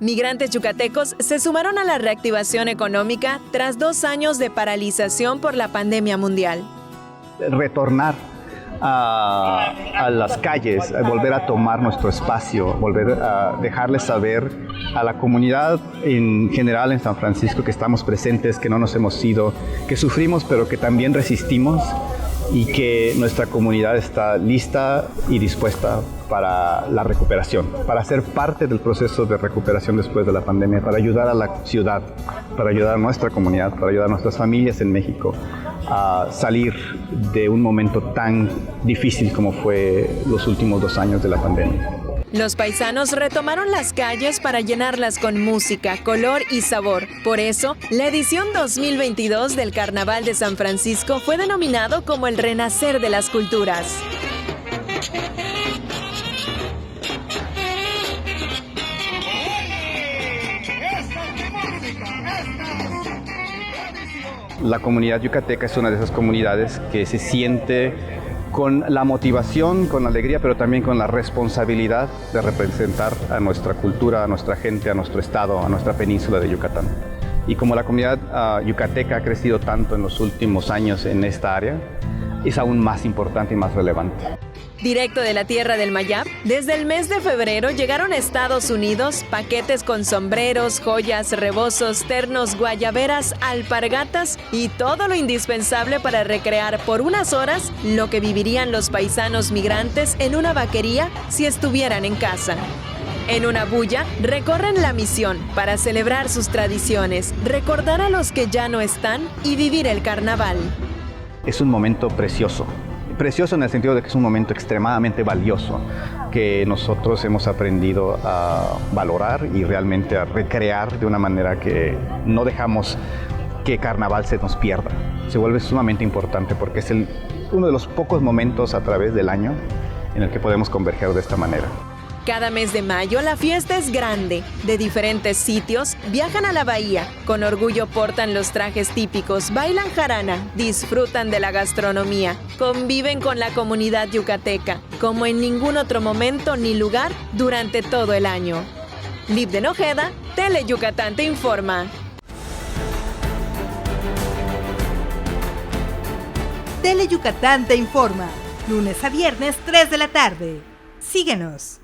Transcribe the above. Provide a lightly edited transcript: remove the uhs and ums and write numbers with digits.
Migrantes yucatecos se sumaron a la reactivación económica tras 2 años de paralización por la pandemia mundial. Retornar a las calles, volver a tomar nuestro espacio, volver a dejarles saber a la comunidad en general en San Francisco que estamos presentes, que no nos hemos ido, que sufrimos pero que también resistimos y que nuestra comunidad está lista y dispuesta para la recuperación, para ser parte del proceso de recuperación después de la pandemia, para ayudar a la ciudad, para ayudar a nuestra comunidad, para ayudar a nuestras familias en México a salir de un momento tan difícil como fue los últimos 2 años de la pandemia. Los paisanos retomaron las calles para llenarlas con música, color y sabor. Por eso, la edición 2022 del Carnaval de San Francisco fue denominado como el renacer de las culturas. La comunidad yucateca es una de esas comunidades que se siente con la motivación, con la alegría, pero también con la responsabilidad de representar a nuestra cultura, a nuestra gente, a nuestro estado, a nuestra península de Yucatán. Y como la comunidad yucateca ha crecido tanto en los últimos años en esta área, es aún más importante y más relevante. Directo de la tierra del Mayab, desde el mes de febrero llegaron a Estados Unidos paquetes con sombreros, joyas, rebozos, ternos, guayaberas, alpargatas y todo lo indispensable para recrear por unas horas lo que vivirían los paisanos migrantes en una vaquería si estuvieran en casa. En una bulla, recorren la misión para celebrar sus tradiciones, recordar a los que ya no están y vivir el carnaval. Es un momento precioso. Precioso en el sentido de que es un momento extremadamente valioso que nosotros hemos aprendido a valorar y realmente a recrear de una manera que no dejamos que carnaval se nos pierda. Se vuelve sumamente importante porque es uno de los pocos momentos a través del año en el que podemos converger de esta manera. Cada mes de mayo la fiesta es grande. De diferentes sitios viajan a la bahía. Con orgullo portan los trajes típicos, bailan jarana, disfrutan de la gastronomía, conviven con la comunidad yucateca, como en ningún otro momento ni lugar durante todo el año. Libden Ojeda, Tele Yucatán te informa. Tele Yucatán te informa. Lunes a viernes, 3 de la tarde. Síguenos.